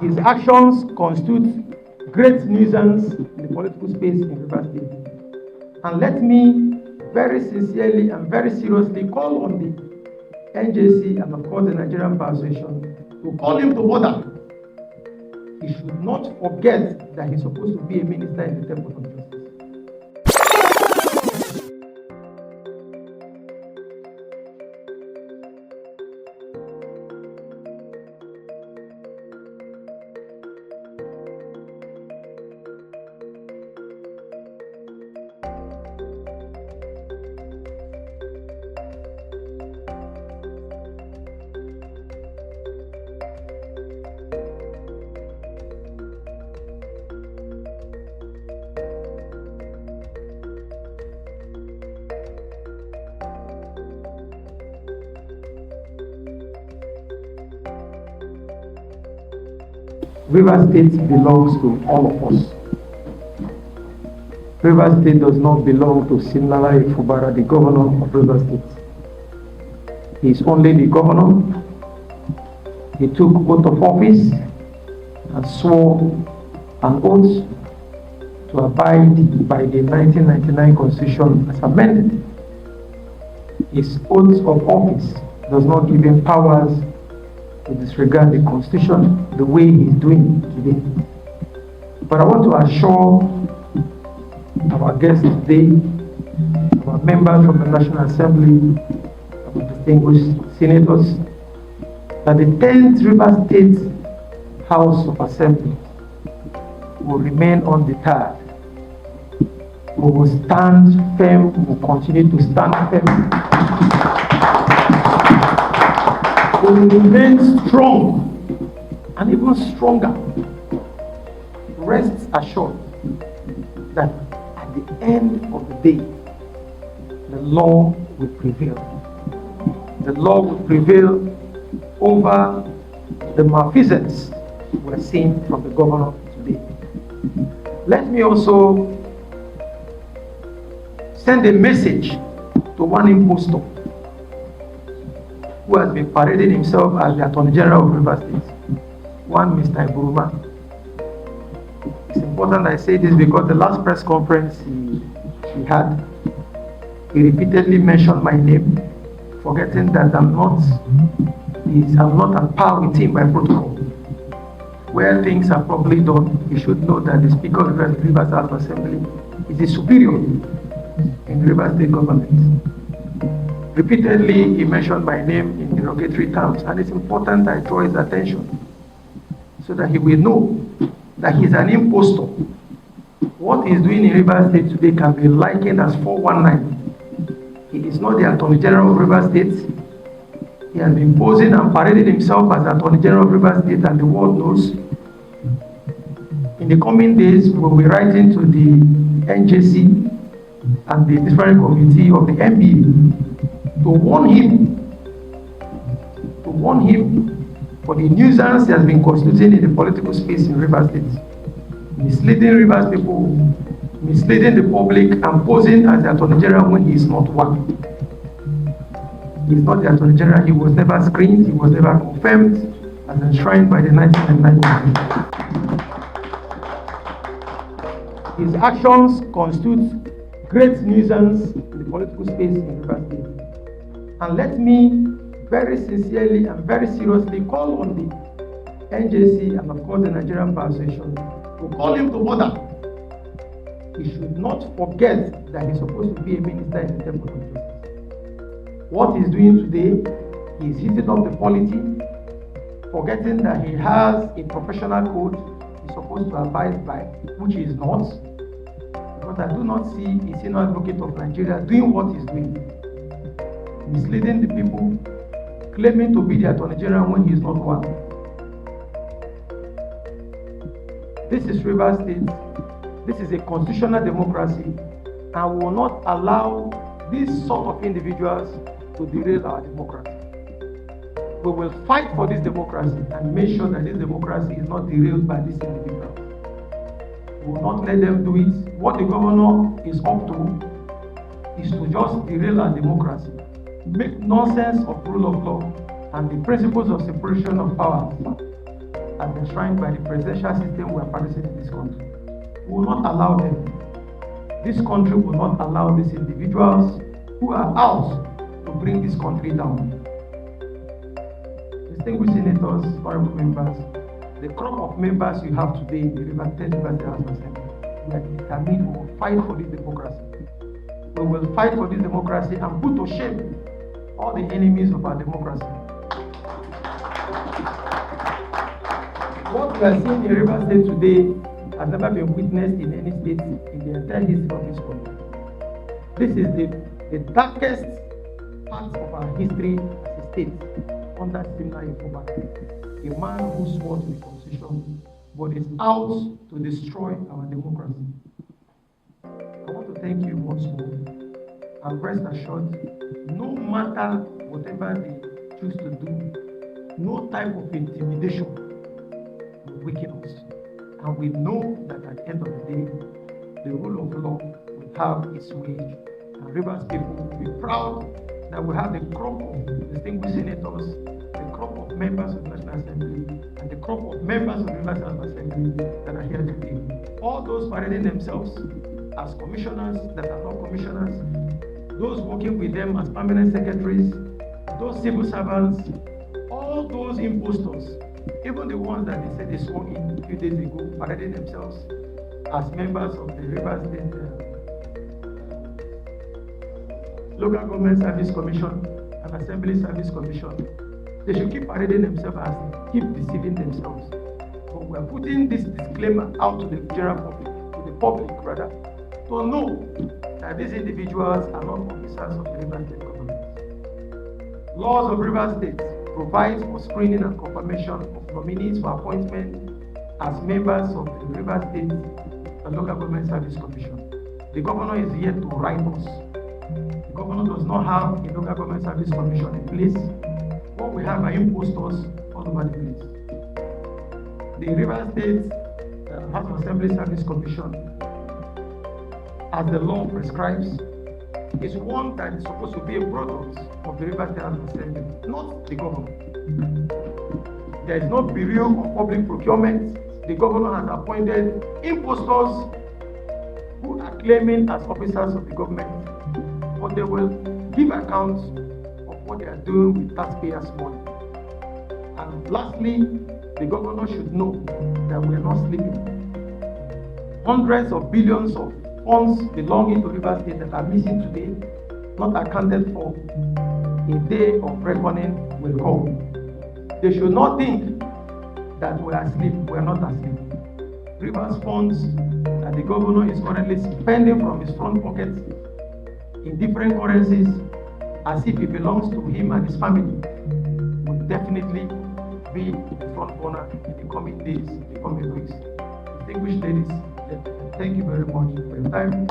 His actions constitute great nuisance in the political space in Rivers State. And let me very sincerely and very seriously call on the NJC and of course the Nigerian Bar Association to call him to order. He should not forget that he's supposed to be a minister in the Temple of Justice. Rivers State belongs to all of us. Rivers State does not belong to Amaewhule Fubara, the governor of Rivers State. He is only the governor. He took oath of office and swore an oath to abide by the 1999 Constitution as amended. His oath of office does not give him powers to disregard the Constitution the way he's doing today. But I want to assure our guests today, our members from the National Assembly, our distinguished senators, that the 10th Rivers State House of Assembly will remain undeterred. We will stand firm, we will continue to stand firm. We will remain strong and even stronger. Rest assured that at the end of the day, the law will prevail. The law will prevail over the malfeasance we're seeing from the governor today. Let me also send a message to one impostor who has been parading himself as the Attorney General of Rivers State, one Mr. Buruma. It's important I say this because the last press conference he had, he repeatedly mentioned my name, forgetting that I'm not on par with him by protocol. Where things are properly done, he should know that the Speaker of the Rivers House of Assembly is the superior in Rivers State government. Repeatedly, he mentioned my name in derogatory terms, and it's important I draw his attention so that he will know that he's an impostor. What he's doing in Rivers State today can be likened as 419. He is not the Attorney General of Rivers State. He has been posing and parading himself as Attorney General of Rivers State, and the world knows. In the coming days, we will be writing to the NJC and the different committee of the NBA to warn him for the nuisance he has been constituting in the political space in Rivers State, misleading Rivers people, misleading the public, and posing as the Attorney General when he is not one. He is not the Attorney General. He was never screened. He was never confirmed as enshrined by the 1999 Constitution. His actions constitute great nuisance in the political space in Rivers State. And let me very sincerely and very seriously call on the NJC and of course the Nigerian Bar Association to call him to order. He should not forget that he's supposed to be a minister in the Temple of Justice. What he's doing today, he's hitting up the polity, forgetting that he has a professional code he's supposed to abide by, which he is not. Because I do not see a senior advocate of Nigeria doing what he's doing. Misleading the people, claiming to be the Attorney General when he is not one. This is Rivers State. This is a constitutional democracy, and we will not allow these sort of individuals to derail our democracy. We will fight for this democracy and make sure that this democracy is not derailed by these individuals. We will not let them do it. What the governor is up to is to just derail our democracy, make nonsense of rule of law and the principles of separation of powers. as enshrined by the presidential system we are practicing in this country. We will not allow them. This country will not allow these individuals who are out to bring this country down. Distinguished senators, honorable members, the crop of members you have today in the River State House of Assembly, we are determined we will fight for this democracy. We will fight for this democracy and put to shame all the enemies of our democracy. What we are seeing in River State today has never been witnessed in any state in the entire history of this country. This is the darkest part of our history as a state under Governor Fubara, a man who swore to the constitution but is out to destroy our democracy. I want to thank you once more, and rest assured, no matter whatever they choose to do, no type of intimidation will weaken us. And we know that at the end of the day, the rule of law will have its way, and Rivers people will be proud that we have the crop of distinguished senators, the crop of members of the National Assembly, and the crop of members of the Rivers Assembly that are here today. All those parading themselves as commissioners that are not commissioners, those working with them as permanent secretaries, those civil servants, all those impostors, even the ones that they said they swore in a few days ago, parading themselves as members of the Rivers State Local Government Service Commission and Assembly Service Commission. They should keep parading themselves and keep deceiving themselves. But we are putting this disclaimer out to the general public, to the public rather, to know that these individuals are not officers of the River State government. Laws of River State provide for screening and confirmation of nominees for appointment as members of the River State Local Government Service Commission. The governor is here to write us. The governor does not have a Local Government Service Commission in place. What we have are impostors all over the place. The River State House of Assembly Service Commission, as the law prescribes, is one that is supposed to be a product of the River State House of Assembly, not the governor. There is no Bureau of Public Procurement. The governor has appointed impostors who are claiming as officers of the government, but they will give accounts of what they are doing with taxpayers' money. And lastly, the governor should know that we are not sleeping. Hundreds of billions of funds belonging to River State that are missing today, not accounted for, a day of reckoning will come. They should not think that we are asleep. We are not asleep. Rivers funds that the governor is currently spending from his front pocket in different currencies as if it belongs to him and his family will definitely be in the front corner in the coming days, in the coming weeks. Distinguished ladies, thank you very much for your time.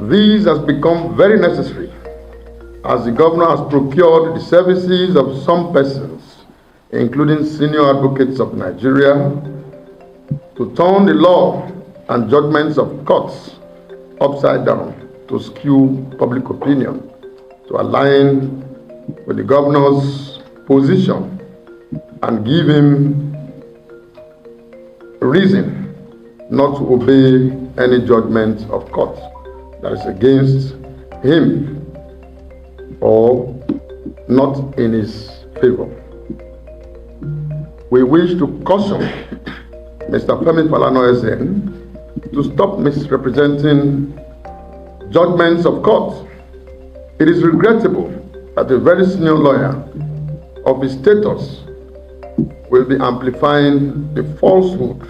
This has become very necessary as the governor has procured the services of some persons, including senior advocates of Nigeria, to turn the law and judgments of courts upside down to skew public opinion, to align with the governor's position and give him reason not to obey any judgment of court that is against him or not in his favor. We wish to caution Mr. Femi Falana SN to stop misrepresenting judgments of court. It is regrettable that a very senior lawyer of his status will be amplifying the falsehood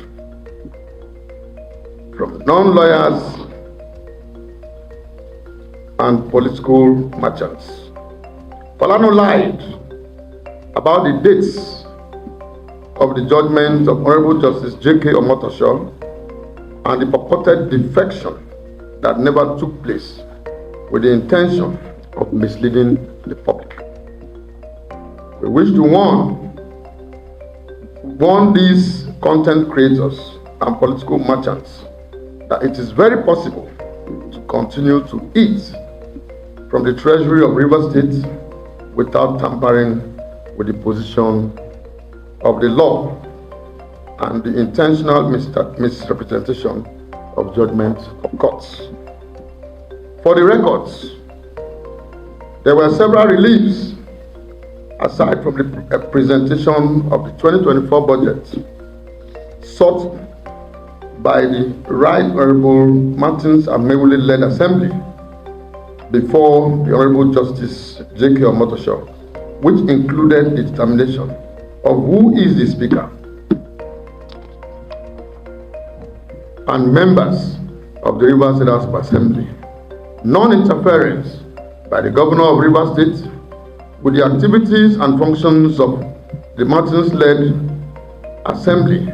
from non-lawyers and political merchants. Falana lied about the dates of the judgment of Honorable Justice J.K. Omotosho and the purported defection that never took place with the intention of misleading the public. We wish to warn these content creators and political merchants that it is very possible to continue to eat from the Treasury of Rivers State without tampering with the position of the law and the intentional misrepresentation of judgment of courts. For the records, there were several reliefs aside from the presentation of the 2024 budget sought by the Right Honorable Martins Amaewhule-led Assembly before the Honorable Justice J.K. Omotosho, which included the determination of who is the Speaker and members of the Rivers State House of Assembly, non-interference by the Governor of Rivers State with the activities and functions of the Martins-led Assembly,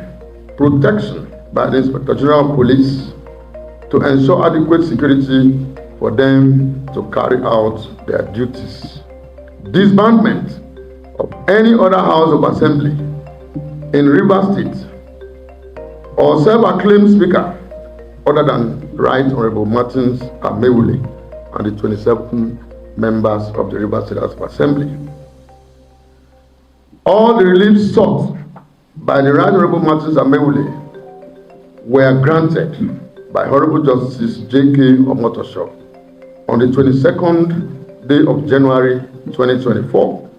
protection by the Inspector General of Police to ensure adequate security for them to carry out their duties. Disbandment of any other House of Assembly in Rivers State or self-acclaimed Speaker other than Right Honorable Martins Amaewhule and the 27 members of the Rivers State House of Assembly. All the reliefs sought by the Right Honorable Martins Amaewhule were granted by Honorable Justice J.K. Omotosho on the 22nd day of January 2024.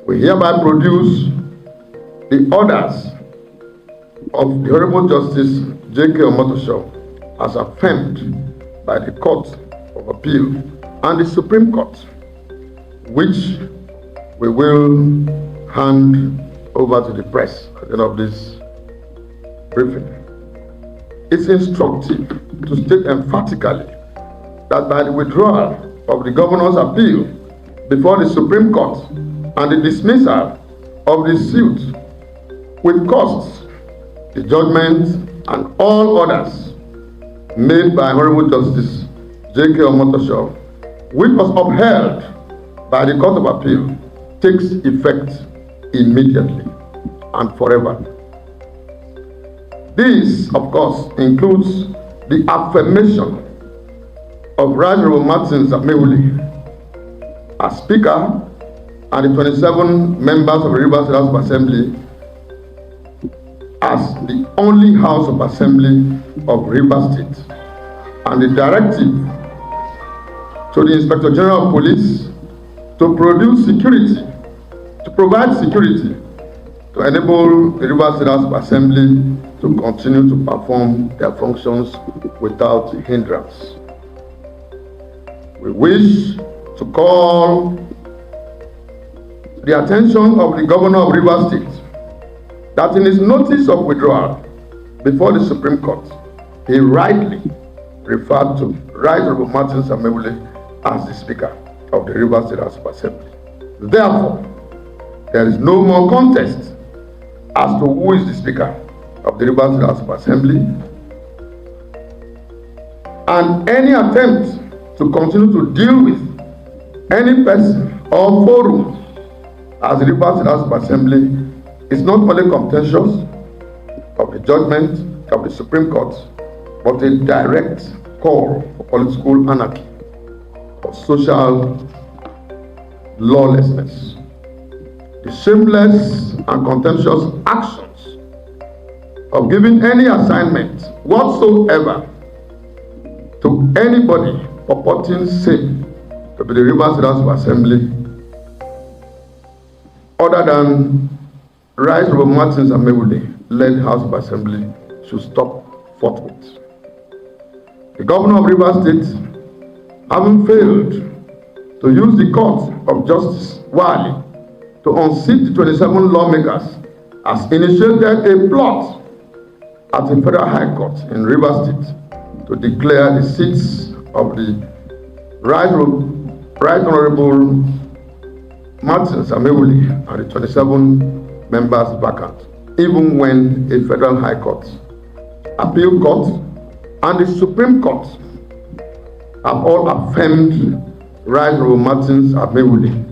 We hereby produce the orders of the Honorable Justice J.K. Omotosho as affirmed by the Court of Appeal and the Supreme Court, which we will hand over to the press at the end of this briefing. It's instructive to state emphatically that by the withdrawal of the Governor's appeal before the Supreme Court and the dismissal of the suit with costs, the judgment and all orders made by Honorable Justice J.K. Omotosho, which was upheld by the Court of Appeal, takes effect immediately and forever. This, of course, includes the affirmation of Right Honorable Martins Amaewhule as Speaker and the 27 members of the Rivers State House of Assembly as the only House of Assembly of Rivers State, and the directive to the Inspector General of Police to provide security to enable the Rivers State House of Assembly to continue to perform their functions without hindrance. We wish to call the attention of the Governor of Rivers State that in his notice of withdrawal before the Supreme Court, he rightly referred to Right Honorable Martins Amaewhule as the Speaker of the Rivers State House of Assembly. Therefore, there is no more contest as to who is the Speaker of the Rivers State House of Assembly, and any attempt to continue to deal with any person or forum as the Rivers State House of Assembly is not only contentious of the judgment of the Supreme Court, but a direct call for political anarchy, for social lawlessness. The shameless and contemptuous actions of giving any assignment whatsoever to anybody purporting same to be the Rivers State House of Assembly other than Right Honorable Martins Amaewhule led House of Assembly should stop forthwith. The Governor of Rivers State, having failed to use the Court of Justice Wike to unseat the 27 lawmakers, has initiated a plot at the Federal High Court in Rivers State to declare the seats of the Right Honorable Martins Amaewhule and the 27 members vacant, even when a Federal High Court, Appeal Court, and the Supreme Court have all affirmed Right Honorable Martins Amaewhule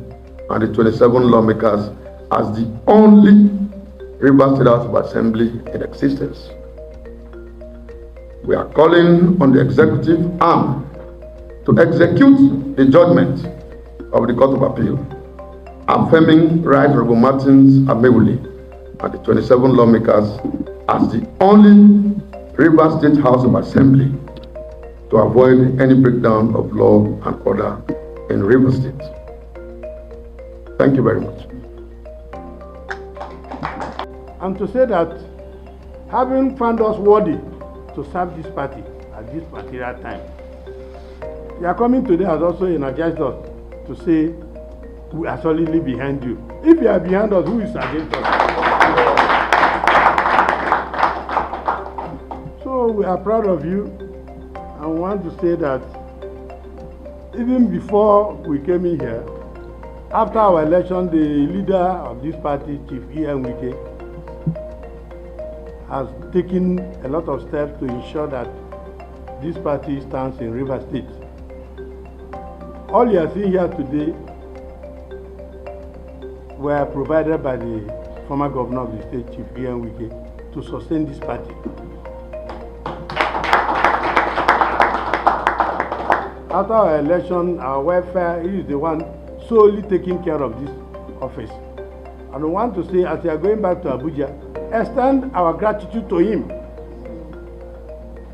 and the 27 lawmakers as the only Rivers State House of Assembly in existence. We are calling on the executive arm to execute the judgment of the Court of Appeal, affirming Right Honorable Martins Amaewhule and the 27 lawmakers as the only Rivers State House of Assembly to avoid any breakdown of law and order in Rivers State. Thank you very much. And to say that having found us worthy to serve this party at this particular time, you are coming today has also energized us to say we are solidly behind you. If you are behind us, who is against us? So we are proud of you and want to say that even before we came in here, after our election, the leader of this party, Chief Wike, has taken a lot of steps to ensure that this party stands in Rivers State. All you are seeing here today were provided by the former governor of the state, Chief Wike, to sustain this party. After our election, our welfare, he is the one solely taking care of this office. And we want to say, as we are going back to Abuja, extend our gratitude to him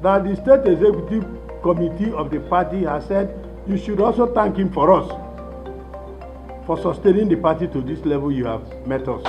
that the State Executive Committee of the party has said you should also thank him for us for sustaining the party to this level you have met us.